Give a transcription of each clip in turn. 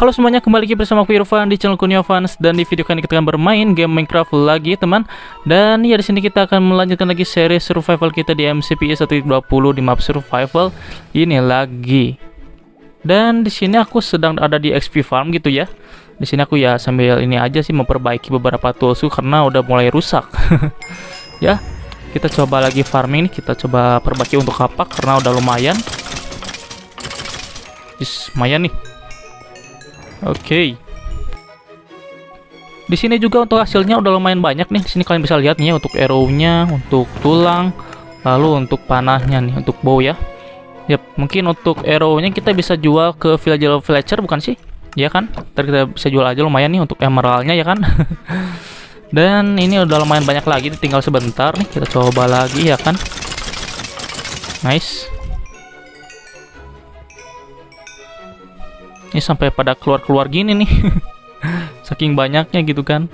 Halo semuanya, kembali lagi bersama aku Irfan di channel Kurnia Fans, dan di video kali ini kita akan bermain game Minecraft lagi, teman. Dan ya di sini kita akan melanjutkan lagi seri survival kita di MCPS 1.20 di map survival ini lagi. Dan di sini aku sedang ada di XP farm gitu ya. Di sini aku ya sambil ini aja sih memperbaiki beberapa toolsku karena udah mulai rusak. Ya, kita coba lagi farming nih, kita coba perbaiki untuk kapak karena udah lumayan. Lumayan nih. Oke. Di sini juga untuk hasilnya udah lumayan banyak nih. Di sini kalian bisa lihat nih ya, untuk arrow-nya, untuk tulang, lalu untuk panahnya nih, untuk bow ya. Yap, mungkin untuk arrow-nya kita bisa jual ke villager bukan sih? Ya kan? Ntar kita bisa jual aja, lumayan nih untuk emerald-nya ya kan? Dan ini udah lumayan banyak lagi, tinggal sebentar nih. Kita coba lagi ya kan? Nice. Ini sampai pada keluar-keluar gini nih. Saking banyaknya gitu kan.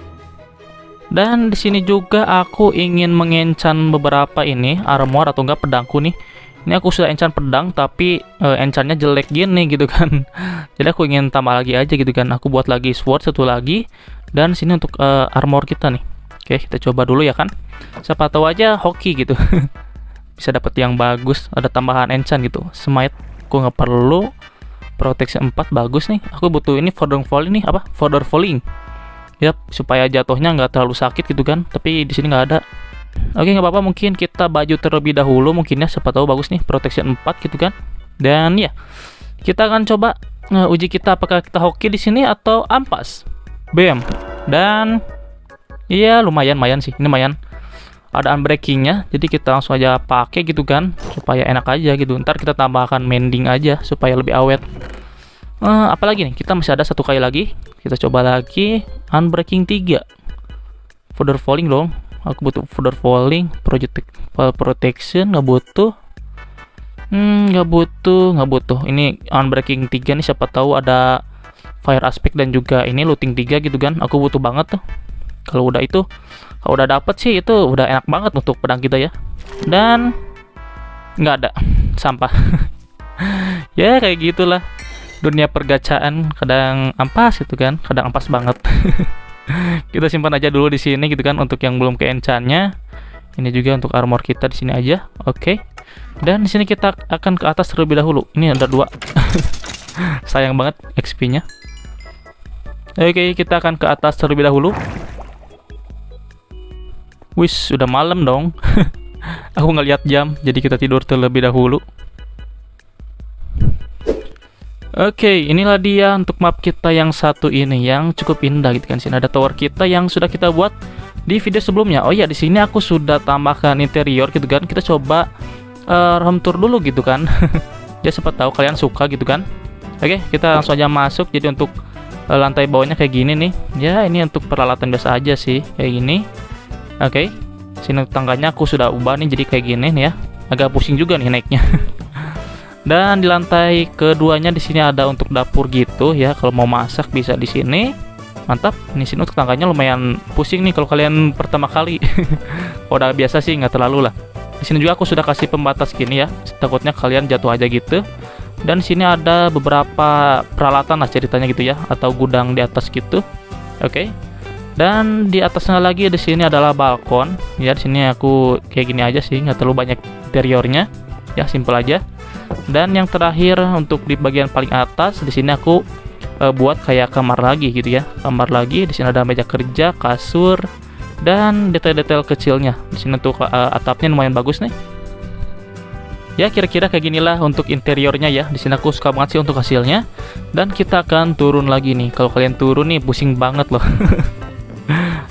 Dan di sini juga aku ingin mengenchant beberapa ini armor atau enggak pedangku nih. Ini aku sudah enchant pedang tapi enchantnya jelek gini gitu kan. Jadi aku ingin tambah lagi aja gitu kan. Aku buat lagi sword satu lagi. Dan sini untuk armor kita nih. Oke, kita coba dulu ya kan. Siapa tahu aja hoki gitu. Bisa dapat yang bagus, ada tambahan enchant gitu. Smite aku nggak perlu. Protection 4 bagus nih. Aku butuh ini further falling nih, apa? Further falling. Yap, supaya jatuhnya nggak terlalu sakit gitu kan. Tapi di sini nggak ada. Oke, nggak apa-apa, mungkin kita baju terlebih dahulu mungkin ya, siapa tahu bagus nih protection 4 gitu kan. Dan ya, kita akan coba uji kita apakah kita hoki di sini atau ampas. Bam. Dan iya lumayan sih. Ini lumayan. Ada unbreakingnya, jadi kita langsung aja pakai gitu kan, supaya enak aja gitu. Ntar kita tambahkan mending aja supaya lebih awet. Apalagi nih, kita masih ada satu kali lagi. Kita coba lagi unbreaking 3. Further falling dong. Aku butuh further falling, protection nggak butuh. Nggak butuh. Ini unbreaking 3 nih, siapa tahu ada fire aspect dan juga ini looting 3 gitu kan. Aku butuh banget tuh. Kalau udah itu, kalau udah dapet sih itu udah enak banget untuk pedang kita ya. Dan nggak ada, sampah. Ya kayak gitulah dunia pergacaan, kadang ampas gitu kan, kadang ampas banget. Kita simpan aja dulu di sini gitu kan untuk yang belum ke enchantnya. Ini juga untuk armor kita di sini aja. Oke. Dan di sini kita akan ke atas terlebih dahulu. Ini ada 2. Sayang banget XP-nya. Oke, kita akan ke atas terlebih dahulu. Wis, udah malam dong. Aku nggak lihat jam, jadi kita tidur terlebih dahulu. Oke, inilah dia untuk map kita yang satu ini yang cukup indah gitu kan. Sini ada tower kita yang sudah kita buat di video sebelumnya. Oh ya, di sini aku sudah tambahkan interior gitu kan. Kita coba room tour dulu gitu kan. Ya siapa tahu kalian suka gitu kan. Oke, kita langsung aja masuk. Jadi untuk lantai bawahnya kayak gini nih. Ya, ini untuk peralatan biasa aja sih, kayak gini. Oke, sini tangganya aku sudah ubah nih jadi kayak gini nih ya. Agak pusing juga nih naiknya. Dan di lantai keduanya di sini ada untuk dapur gitu ya. Kalau mau masak bisa di sini. Mantap. Di sini untuk tangganya lumayan pusing nih kalau kalian pertama kali. Kalau udah biasa sih nggak terlalu lah. Di sini juga aku sudah kasih pembatas gini ya. Takutnya kalian jatuh aja gitu. Dan di sini ada beberapa peralatan lah ceritanya gitu ya, atau gudang di atas gitu. Oke. Dan di atasnya lagi di sini adalah balkon. Ya, di sini aku kayak gini aja sih, nggak terlalu banyak interiornya. Ya, simple aja. Dan yang terakhir untuk di bagian paling atas di sini aku buat kayak kamar lagi gitu ya. Kamar lagi, di sini ada meja kerja, kasur, dan detail-detail kecilnya. Di sini tuh atapnya lumayan bagus nih. Ya, kira-kira kayak ginilah untuk interiornya ya. Di sini aku suka banget sih untuk hasilnya. Dan kita akan turun lagi nih. Kalau kalian turun nih pusing banget loh.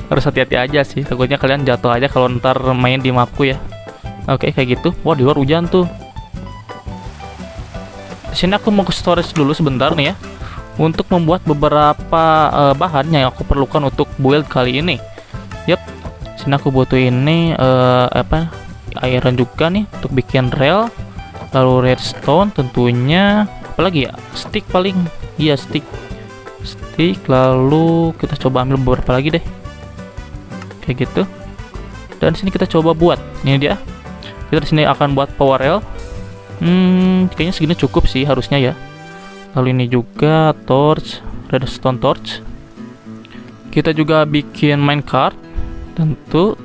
Harus hati-hati aja sih, takutnya kalian jatuh aja kalau ntar main di mapku ya. Oke, kayak gitu. Wah, di luar hujan tuh. Di sini aku mau ke storage dulu sebentar nih ya, untuk membuat beberapa bahan yang aku perlukan untuk build kali ini. Yap, sini aku butuh ini iron juga nih untuk bikin rail, lalu redstone tentunya, apalagi ya, stick paling. Iya, stick, lalu kita coba ambil beberapa lagi deh. Kayak gitu. Dan sini kita coba buat. Ini dia. Kita di sini akan buat power rail. Kayaknya segini cukup sih harusnya ya. Lalu ini juga torch. redstone torch. Kita juga bikin minecart tentu.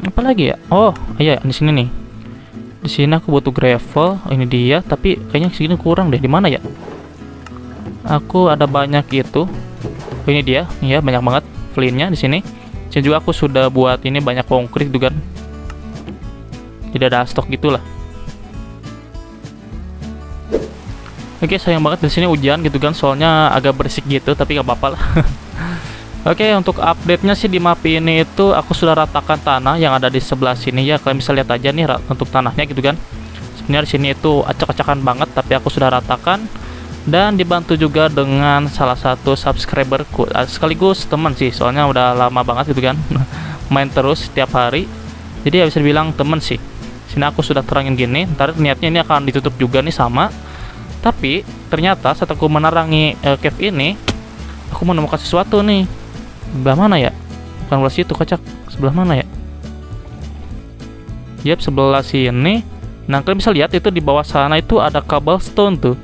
Apa lagi ya? Oh iya, di sini nih. Di sini aku butuh gravel. Oh, ini dia, tapi kayaknya segini kurang deh. Di mana ya? Aku ada banyak itu. Oh, ini dia. Iya, banyak banget flintnya di sini. Sini juga aku sudah buat ini banyak konkrit juga kan. Jadi ada stok gitulah. Oke, sayang banget di sini hujan gitu kan, soalnya agak berisik gitu, tapi gak apa-apa lah. Oke, untuk update-nya sih di map ini itu aku sudah ratakan tanah yang ada di sebelah sini ya. Kalian bisa lihat aja nih untuk tanahnya gitu kan. Sebenarnya di sini itu acak-acakan banget, tapi aku sudah ratakan dan dibantu juga dengan salah satu subscriberku, sekaligus teman sih, soalnya udah lama banget gitu kan. Main terus setiap hari. Jadi ya bisa dibilang temen sih. Sini aku sudah terangin gini, ntar niatnya ini akan ditutup juga nih sama. Tapi ternyata saat aku menerangi cave ini, aku menemukan sesuatu nih. Sebelah mana ya? Bukan sebelah situ, kocak. Sebelah mana ya? Yap, sebelah sini. Nah, kalian bisa lihat itu di bawah sana itu ada cobblestone tuh.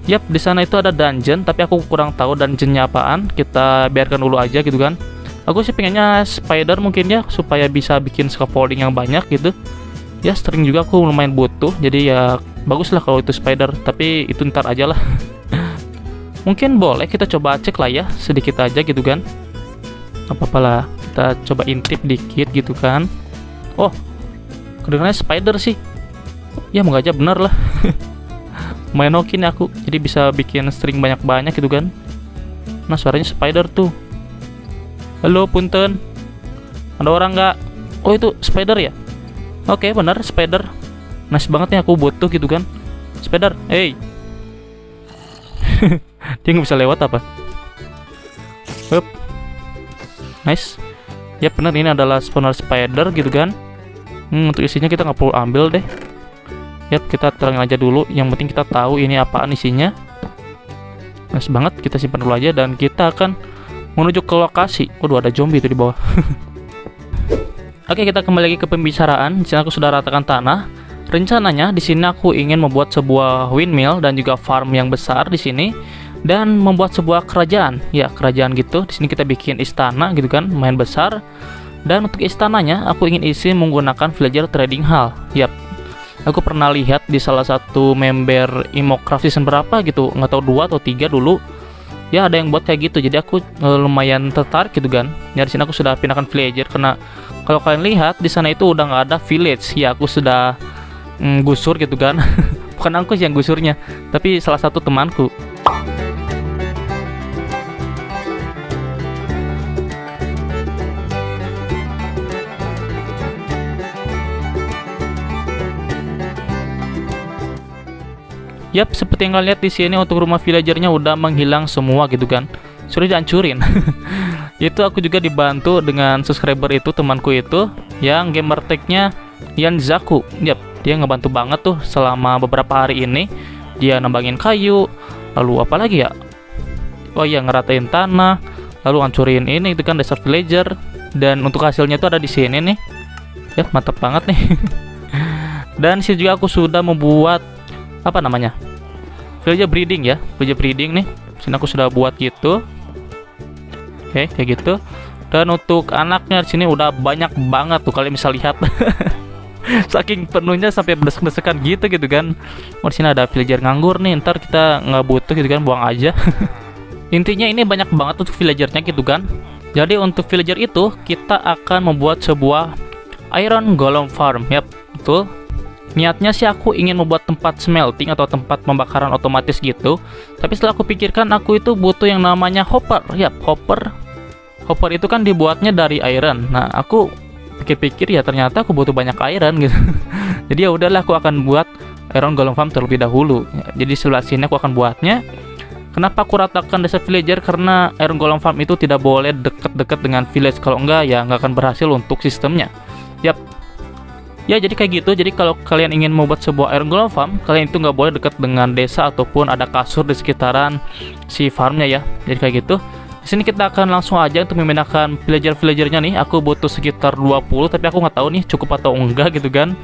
Yap, di sana itu ada dungeon, tapi aku kurang tahu dungeonnya apaan. Kita biarkan dulu aja gitu kan. Aku sih pengennya spider mungkin ya, supaya bisa bikin scaffolding yang banyak gitu. Ya, string juga aku lumayan butuh. Jadi ya bagus lah kalau itu spider, tapi itu ntar aja lah. Mungkin boleh kita coba cek lah ya, sedikit aja gitu kan. Apa-apa lah, kita coba intip dikit gitu kan. Oh, kedengarannya spider sih. Ya moga aja bener lah. Main oke nih aku, jadi bisa bikin string banyak-banyak gitu kan. Nah, suaranya spider tuh. Halo, punten. Ada orang nggak? Oh, itu spider ya? Oke, bener spider. Nice banget nih, aku butuh gitu kan. Spider, hey. Dia nggak bisa lewat apa? Hup. Nice. Ya bener, ini adalah spawner spider gitu kan. Untuk isinya kita nggak perlu ambil deh. Yap, kita terangin aja dulu. Yang penting kita tahu ini apaan isinya. Nice banget, kita simpan dulu aja dan kita akan menuju ke lokasi. Waduh, ada zombie itu di bawah. Oke, kita kembali lagi ke pembicaraan. Di sini aku sudah ratakan tanah. Rencananya di sini aku ingin membuat sebuah windmill dan juga farm yang besar di sini dan membuat sebuah kerajaan. Ya, kerajaan gitu. Di sini kita bikin istana gitu kan, lumayan besar. Dan untuk istananya aku ingin isi menggunakan villager trading hall. Yap. Aku pernah lihat di salah satu member Imocraft season berapa gitu, nggak tahu 2 atau 3 dulu. Ya ada yang buat kayak gitu, jadi aku lumayan tertarik gitu kan. Ya di sini aku sudah pindahkan villager karena kalau kalian lihat di sana itu udah nggak ada village. Ya aku sudah gusur gitu kan. Bukan aku sih yang gusurnya, tapi salah satu temanku. Yap, seperti yang kalian lihat di sini untuk rumah villagernya udah menghilang semua gitu kan. Sudah dihancurin. Itu aku juga dibantu dengan subscriber itu, temanku itu yang gamer tag-nya Yanzaku. Yap, dia ngebantu banget tuh selama beberapa hari ini. Dia nambangin kayu, lalu apa lagi ya? Oh iya, ngeratain tanah, lalu hancurin ini itu kan desert villager. Dan untuk hasilnya tuh ada di sini nih. Ya, mantap banget nih. Dan sini juga aku sudah membuat apa namanya, villager breeding ya, villager breeding nih. Sini aku sudah buat gitu. Oke, kayak gitu. Dan untuk anaknya di sini udah banyak banget tuh, kalian bisa lihat. Saking penuhnya sampai besek-besekan gitu kan. Oh, di sini ada villager nganggur nih, ntar kita nggak butuh gitu kan, buang aja. Intinya ini banyak banget untuk villagernya gitu kan. Jadi untuk villager itu kita akan membuat sebuah iron golem farm. Yap, betul. Niatnya sih aku ingin membuat tempat smelting atau tempat pembakaran otomatis gitu. Tapi setelah aku pikirkan, aku itu butuh yang namanya hopper. Yap, hopper. Hopper itu kan dibuatnya dari iron. Nah, aku pikir-pikir ya ternyata aku butuh banyak iron gitu. Jadi ya udahlah, aku akan buat iron golem farm terlebih dahulu. Jadi sebelah sini aku akan buatnya. Kenapa aku ratakan desa villager? Karena iron golem farm itu tidak boleh deket-deket dengan village. Kalau enggak ya nggak akan berhasil untuk sistemnya. Yap. Ya jadi kayak gitu. Jadi kalau kalian ingin membuat sebuah iron golem farm, kalian itu nggak boleh dekat dengan desa ataupun ada kasur di sekitaran si farmnya ya. Jadi kayak gitu. Di sini kita akan langsung aja untuk memindahkan villager-villagernya nih. Aku butuh sekitar 20, tapi aku nggak tahu nih cukup atau enggak gitu kan.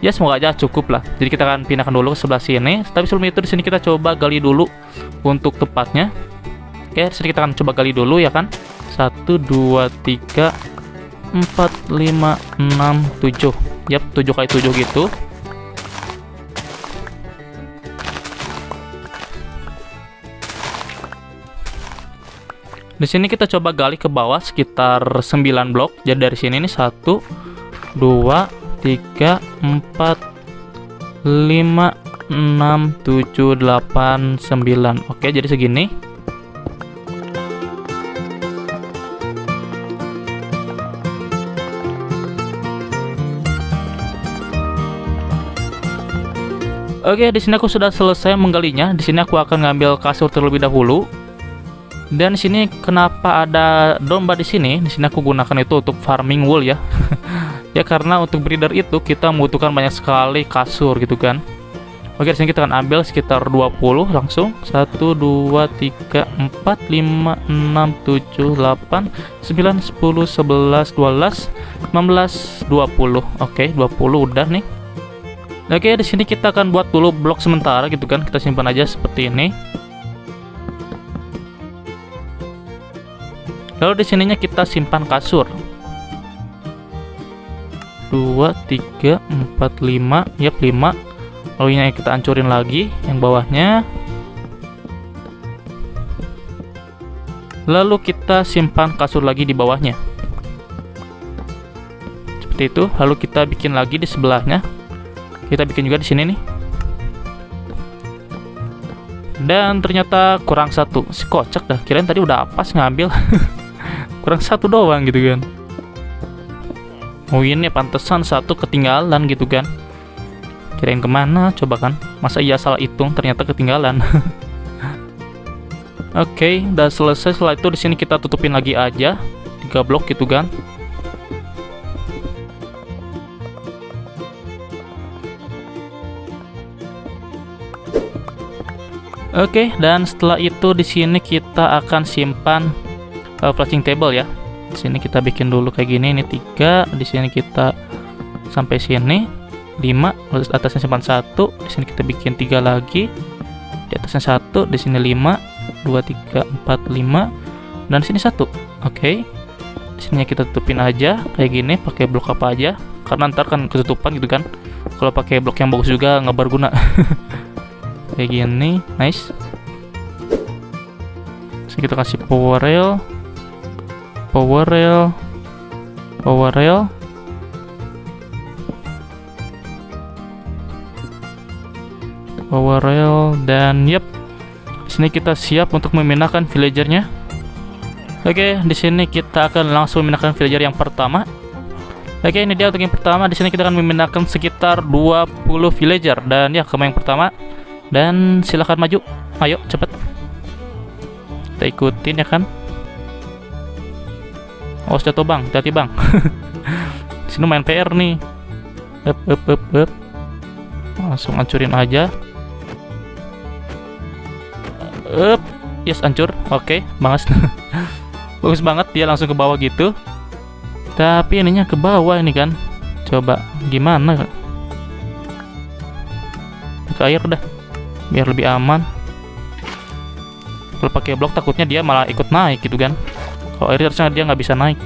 Ya semoga aja cukup lah. Jadi kita akan pindahkan dulu ke sebelah sini. Tapi sebelum itu di sini kita coba gali dulu untuk tempatnya. Oke, di sini kita akan coba gali dulu ya kan. 1 2 3 4 5 6 7. Yap, 7 kali 7 gitu. Di sini kita coba gali ke bawah sekitar 9 blok. Jadi dari sini nih 1 2 3 4 5 6 7 8 9. Oke, jadi segini. Oke, di sini aku sudah selesai menggalinya. Di sini aku akan ngambil kasur terlebih dahulu. Dan di sini kenapa ada domba di sini? Di sini aku gunakan itu untuk farming wool ya. Ya karena untuk breeder itu kita membutuhkan banyak sekali kasur gitu kan. Oke, di sini kita akan ambil sekitar 20 langsung. 1 2 3 4 5 6 7 8 9 10 11 12 15 20. Oke, 20 udah nih. Oke, di sini kita akan buat dulu blok sementara gitu kan. Kita simpan aja seperti ini. Lalu di sininya kita simpan kasur. 2 3 4 5. Yap, 5. Lalu ini kita hancurin lagi yang bawahnya. Lalu kita simpan kasur lagi di bawahnya. Seperti itu. Lalu kita bikin lagi di sebelahnya. Kita bikin juga di sini nih. Dan ternyata kurang satu. Si kocak dah. Kirain tadi udah pas ngambil. Kurang satu doang gitu kan. Oh ini pantesan satu ketinggalan gitu kan. Kirain kemana coba kan. Masa iya salah hitung ternyata ketinggalan. Oke, udah selesai. Setelah itu di sini kita tutupin lagi aja 3 blok gitu kan. Oke, dan setelah itu di sini kita akan simpan flashing table ya. Di sini kita bikin dulu kayak gini. Ini 3. Di sini kita sampai sini 5. Lalu atasnya simpan 1. Di sini kita bikin 3 lagi. Di atasnya 1. Di sini 5 2 3 4 5. Dan di sini 1. Oke. Di sini kita tutupin aja kayak gini pakai blok apa aja. Karena ntar kan ketutupan gitu kan. Kalau pakai blok yang bagus juga nggak berguna. Kayak gini, nice. Terus kita kasih power rail, power rail, power rail. Power rail dan yep. Di sini kita siap untuk memindahkan villagernya. Oke, di sini kita akan langsung memindahkan villager yang pertama. Oke, ini dia untuk yang pertama. Di sini kita akan memindahkan sekitar 20 villager dan ya kamu yang pertama. Dan silahkan maju. Ayo cepet. Kita ikutin ya kan. Oh jatuh bang, hati-hati bang. Sini main PR nih. Up. Langsung hancurin aja. Yes, hancur. Oke, banget. Bagus banget dia langsung ke bawah gitu. Tapi ininya ke bawah ini kan. Coba gimana? Ke air udah. Biar lebih aman. Kalau pakai blok takutnya dia malah ikut naik gitu kan. Kalau air harusnya dia nggak bisa naik.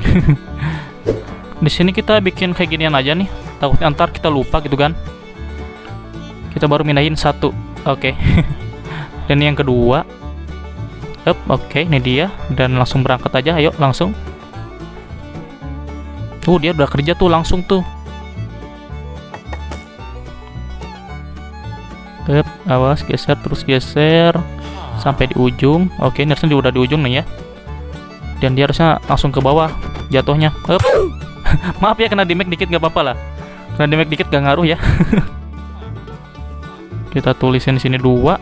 Di sini kita bikin kayak ginian aja nih. Takutnya ntar kita lupa gitu kan. Kita baru mindahin 1. Oke. Dan yang kedua. Oke, ini dia. Dan langsung berangkat aja. Ayo langsung. Dia udah kerja tuh langsung tuh. Awas, geser terus geser sampai di ujung. Oke, ini harusnya udah di ujung nih ya. Dan dia harusnya langsung ke bawah jatuhnya. Maaf ya kena damage dikit nggak apa-apa lah. Kena damage dikit gak ngaruh ya. Kita tulisin di sini 2.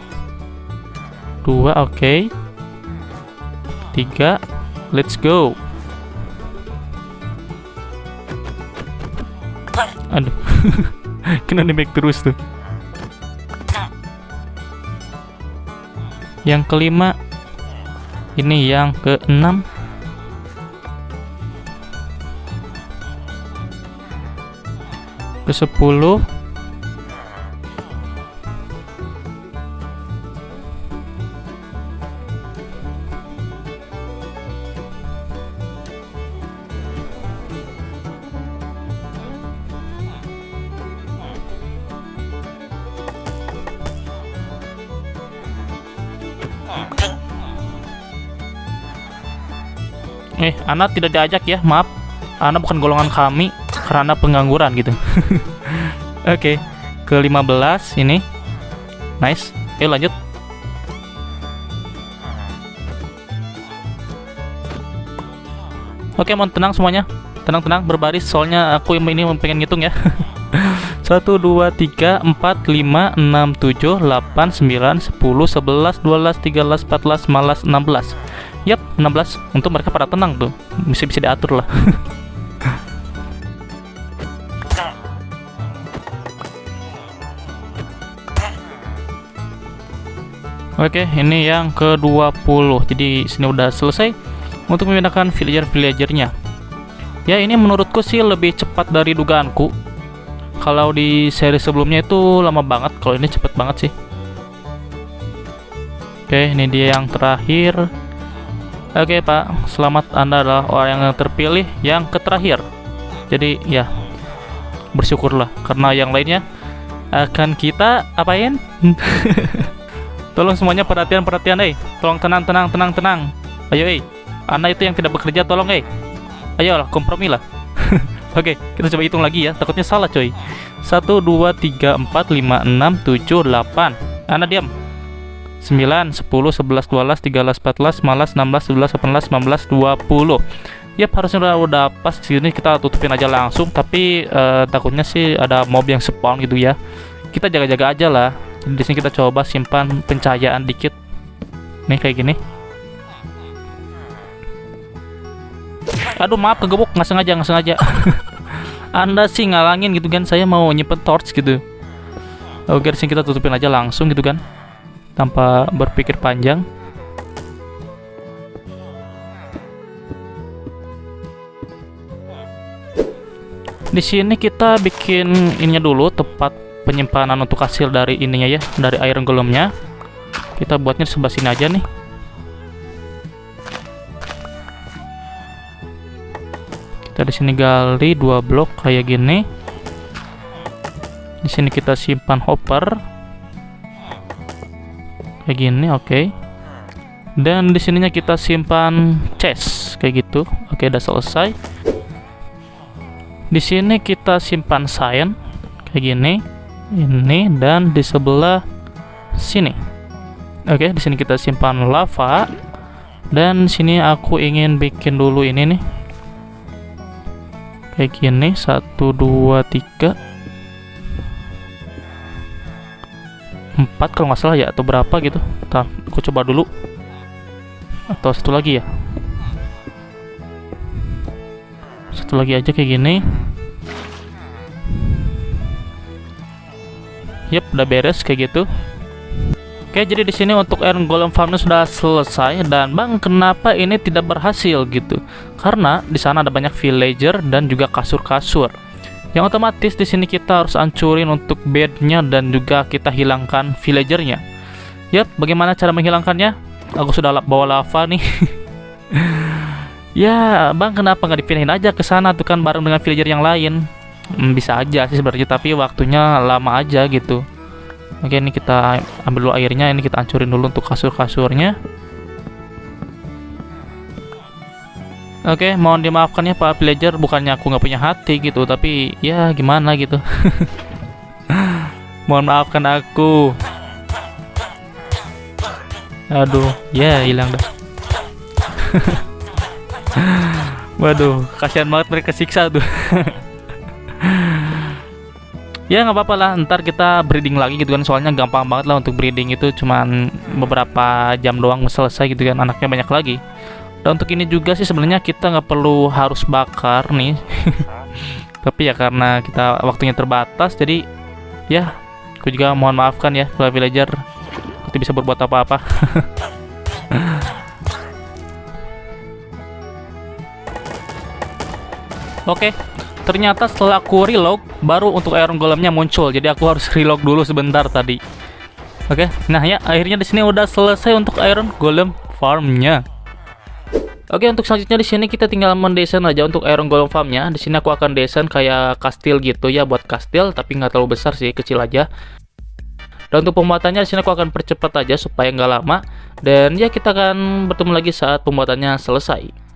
Oke. 3. Let's go. Aduh. Kena damage terus tuh. Yang kelima. Ini yang ke-6. Ke-10. Ana tidak diajak ya, maaf. Ana bukan golongan kami karena pengangguran gitu. Oke, ke 15 ini. Nice. Ayo lanjut. Oke, mohon tenang semuanya. Tenang-tenang, berbaris soalnya aku ini pengen ngitung ya. 1, 2, 3, 4, 5, 6, 7, 8, 9, 10, 11, 12, 13, 14, 15, 16. Yap, 16. Untuk mereka pada tenang tuh. Bisa diatur lah. Oke, ini yang ke-20. Jadi sini udah selesai untuk memindahkan villager-villagernya. Ya, ini menurutku sih lebih cepat dari dugaanku. Kalau di seri sebelumnya itu lama banget, kalau ini cepet banget sih. Oke, ini dia yang terakhir. Oke Pak, selamat, Anda adalah orang yang terpilih yang terakhir. Jadi ya, bersyukurlah karena yang lainnya akan kita apain? Tolong semuanya perhatian, tolong tenang. Ayo Anda itu yang tidak bekerja tolong ayolah kompromi lah. Oke, kita coba hitung lagi ya, takutnya salah coy. 1, 2, 3, 4, 5, 6, 7, 8. Anda diam. 9, 10, 11, 12, 13, 14, 15, 16, 17, 18, 19, 20. Yap, harusnya udah pas. Sini kita tutupin aja langsung, tapi takutnya sih ada mob yang spawn gitu ya. Kita jaga-jaga aja lah. Di sini kita coba simpan pencahayaan dikit. Nih kayak gini. Aduh, maaf kegebuk, nggak sengaja. Anda sih ngalangin gitu kan, saya mau nyimpen torch gitu. Oke, di sini kita tutupin aja langsung gitu kan, tanpa berpikir panjang. Di sini kita bikin ininya dulu, tempat penyimpanan untuk hasil dari ininya ya, dari iron golemnya. Kita buatnya di sebelah sini aja nih. Kita di sini gali 2 blok kayak gini. Di sini kita simpan hopper kayak gini, oke. Dan di sininya kita simpan chest kayak gitu. Oke, udah selesai. Di sini kita simpan sign kayak gini. Ini dan di sebelah sini. Oke, di sini kita simpan lava. Dan sini aku ingin bikin dulu ini nih. Kayak gini, 1, 2, 3, 4 kalau nggak salah ya, atau berapa gitu. Ntar aku coba dulu. Atau satu lagi ya. Satu lagi aja kayak gini. Yap, udah beres kayak gitu. Oke, jadi di sini untuk iron golem farmnya sudah selesai. Dan bang, kenapa ini tidak berhasil gitu? Karena di sana ada banyak villager dan juga kasur-kasur. Yang otomatis di sini kita harus hancurin untuk bednya dan juga kita hilangkan villagernya. Yap, bagaimana cara menghilangkannya? Aku sudah bawa lava nih. Ya, bang, kenapa nggak dipindahin aja ke sana tuh kan bareng dengan villager yang lain? Bisa aja sih sebenarnya, tapi waktunya lama aja gitu. Oke, ini kita ambil dulu airnya, ini kita hancurin dulu untuk kasur-kasurnya. Oke, mohon dimaafkan ya Pak villager, bukannya aku nggak punya hati gitu, tapi ya gimana gitu. Mohon maafkan aku. Aduh, ya hilang dah. Waduh, kasihan banget mereka siksa tuh. Ya nggak apa-apa lah, ntar kita breeding lagi gitu kan, soalnya gampang banget lah untuk breeding itu, cuman beberapa jam doang selesai gitu kan, anaknya banyak lagi. Dan untuk ini juga sih sebenarnya kita nggak perlu harus bakar nih. Tapi ya karena kita waktunya terbatas, jadi ya aku juga mohon maafkan ya para villager, aku tidak bisa berbuat apa-apa. Oke, ternyata setelah aku relog baru untuk iron golemnya muncul, jadi aku harus relog dulu sebentar tadi. Oke, nah ya akhirnya di sini udah selesai untuk iron golem farmnya. Oke, untuk selanjutnya di sini kita tinggal mendesain aja untuk iron golem farmnya. Di sini aku akan desain kayak kastil gitu ya, buat kastil tapi nggak terlalu besar sih, kecil aja. Dan untuk pembuatannya di sini aku akan percepat aja supaya nggak lama. Dan ya kita akan bertemu lagi saat pembuatannya selesai.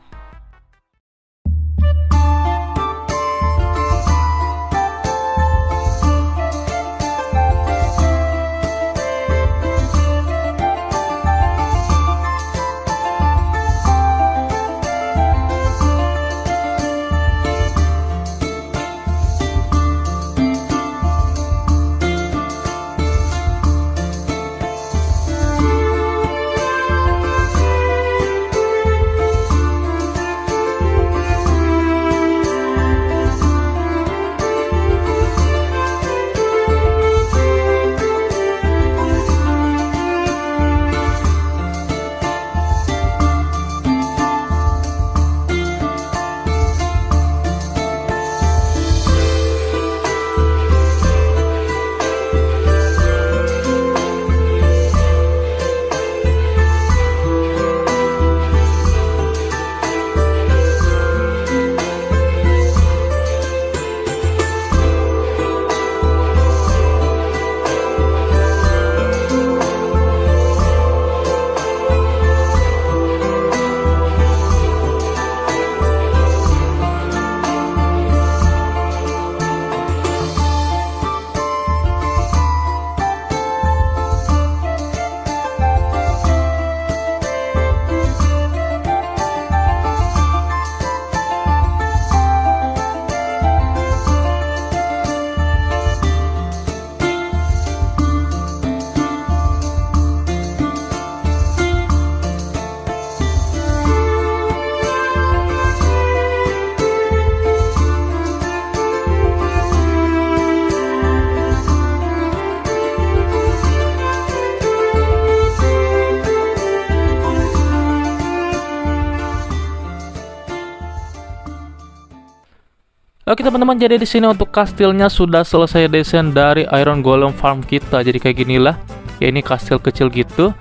Oke teman-teman, jadi di sini untuk kastilnya sudah selesai desain dari Iron Golem farm kita. Jadi kayak gini lah. Ya ini kastil kecil gitu.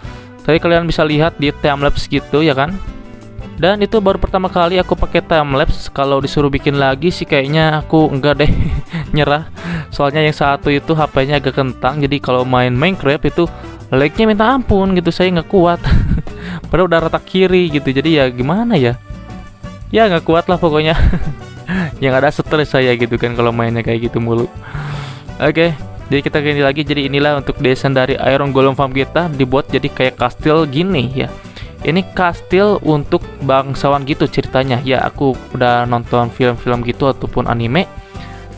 Tadi kalian bisa lihat di timelapse gitu ya kan. Dan itu baru pertama kali aku pakai timelapse. Kalau disuruh bikin lagi sih kayaknya aku enggak deh. Nyerah. Soalnya yang satu itu HP-nya agak kentang. Jadi kalau main Minecraft itu lag-nya minta ampun gitu. Saya nggak kuat. Padahal udah rata kiri gitu. Jadi ya gimana ya. Ya nggak kuat lah pokoknya. Yang ada stres saya gitu kan kalau mainnya kayak gitu mulu. Oke, jadi kita ganti lagi. Jadi inilah untuk desain dari Iron Golem farm kita, dibuat jadi kayak kastil gini ya. Ini kastil untuk bangsawan gitu ceritanya. Ya aku udah nonton film-film gitu ataupun anime.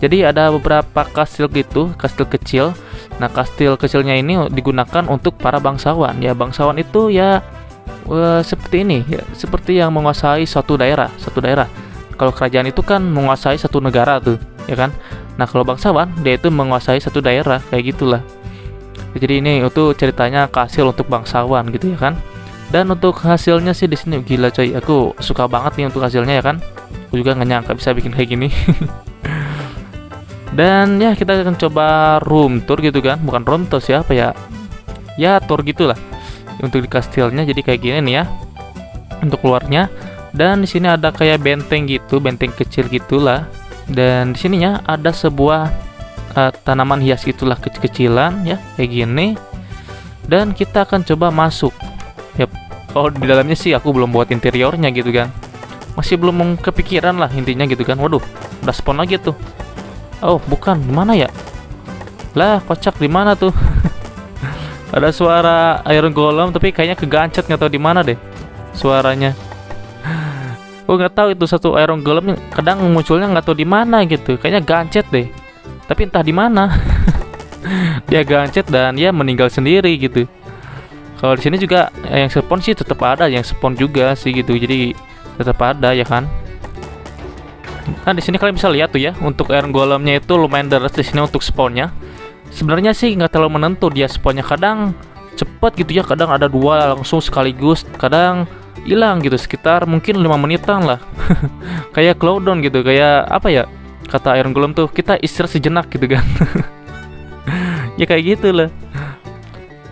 Jadi ada beberapa kastil gitu, kastil kecil. Nah kastil kecilnya ini digunakan untuk para bangsawan. Ya bangsawan itu ya seperti ini ya, seperti yang menguasai suatu daerah. Kalau kerajaan itu kan menguasai satu negara tuh, ya kan? Nah, kalau bangsawan dia itu menguasai satu daerah, kayak gitulah. Jadi ini itu ceritanya kastil untuk bangsawan gitu ya kan? Dan untuk hasilnya sih di sini gila coy, aku suka banget nih untuk hasilnya ya kan? Aku juga nggak nyangka bisa bikin kayak gini. Dan ya kita akan coba room tour gitu kan? Bukan room tour siapa ya? Ya tour gitulah. Untuk di kastilnya jadi kayak gini nih ya. Untuk luarnya. Dan di sini ada kayak benteng gitu, benteng kecil gitulah. Dan di sininya ada sebuah tanaman hias gitulah kecil-kecilan ya, kayak gini. Dan kita akan coba masuk. Yap. Oh di dalamnya sih aku belum buat interiornya gitu kan. Masih belum kepikiran lah intinya gitu kan. Waduh, udah spawn lagi tuh. Oh bukan, di mana ya? Lah kocak di mana tuh? Ada suara Iron Golem tapi kayaknya kegancet, nggak tahu di mana deh suaranya. Gue nggak tahu itu satu Iron Golem kadang munculnya nggak tahu di mana gitu, kayaknya gancet deh, tapi entah di mana. Dia gancet dan dia meninggal sendiri gitu. Kalau di sini juga yang spawn sih tetap ada, yang spawn juga sih gitu, jadi tetap ada ya kan. Nah di sini kalian bisa lihat tuh ya, untuk Iron Golemnya itu lumayan deras di sini untuk spawnnya. Sebenarnya sih nggak terlalu menentu dia spawnnya, kadang cepet gitu ya, kadang ada dua langsung sekaligus, kadang hilang gitu sekitar mungkin 5 menitan lah. Kayak Cloudon gitu, kayak apa ya kata Iron Golem tuh, kita istirahat sejenak gitu kan. Ya kayak gitu lah.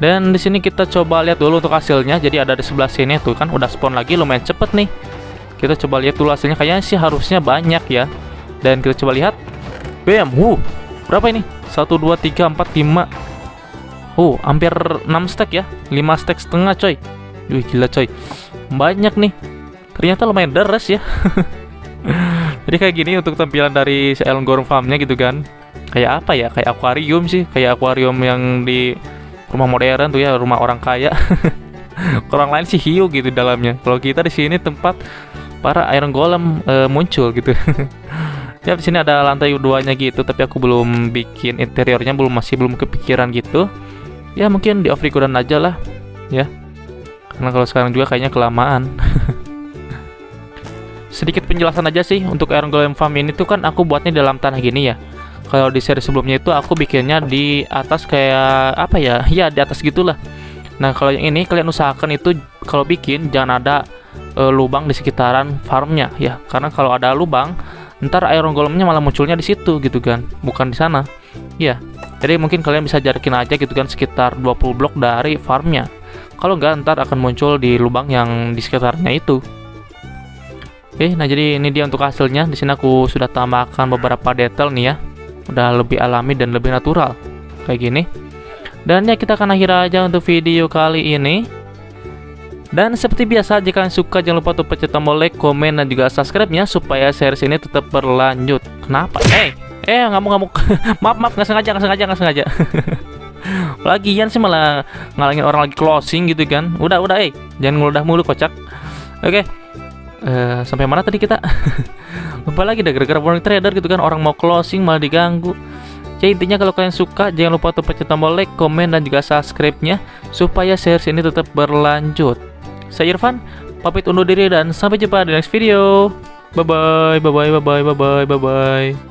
Dan di sini kita coba lihat dulu untuk hasilnya. Jadi ada di sebelah sini tuh kan udah spawn lagi, lumayan cepet nih. Kita coba lihat dulu hasilnya, kayaknya sih harusnya banyak ya. Dan kita coba lihat. Bam, berapa ini? 1 2 3 4 5. Hampir 6 stack ya. 5 stack setengah coy. Wih, gila coy. Banyak nih. Ternyata lumayan deres ya. Jadi kayak gini untuk tampilan dari si Elmgorm Farmnya gitu kan. Kayak apa ya? Kayak akuarium sih. Kayak akuarium yang di rumah modern tuh ya, rumah orang kaya. Orang lain sih hiu gitu dalamnya. Kalau kita di sini tempat para Iron Golem muncul gitu. Ya di sini ada lantai 2-nya gitu, tapi aku belum bikin interiornya, masih belum kepikiran gitu. Ya mungkin di off recordan aja lah ya. Karena kalau sekarang juga kayaknya kelamaan. Sedikit penjelasan aja sih untuk Iron Golem Farm ini tuh kan aku buatnya di dalam tanah gini ya. Kalau di seri sebelumnya itu aku bikinnya di atas kayak apa ya? Ya di atas gitulah. Nah kalau yang ini kalian usahakan itu kalau bikin jangan ada lubang di sekitaran farmnya ya. Karena kalau ada lubang, ntar Iron Golemnya malah munculnya di situ gitu kan, bukan di sana. Ya. Jadi mungkin kalian bisa jarakin aja gitu kan sekitar 20 blok dari farmnya. Kalau nggak ntar akan muncul di lubang yang di sekitarnya itu. Oke, nah jadi ini dia untuk hasilnya. Di sini aku sudah tambahkan beberapa detail nih ya. Udah lebih alami dan lebih natural kayak gini. Dan ya kita akan akhiri aja untuk video kali ini. Dan seperti biasa jika kalian suka jangan lupa untuk pencet tombol like, komen dan juga subscribe-nya supaya series ini tetap berlanjut. Kenapa? Ngamuk. maaf nggak sengaja. Lagian sih malah ngalangin orang lagi closing gitu kan. Udah jangan ngeludah mulu kocak. Oke. Sampai mana tadi kita? Lupa lagi dah gara-gara warning trader gitu kan, orang mau closing malah diganggu. Jadi intinya kalau kalian suka jangan lupa untuk pencet tombol like, komen dan juga subscribe-nya supaya series ini tetap berlanjut. Saya Irfan, pamit undur diri dan sampai jumpa di next video. Bye bye.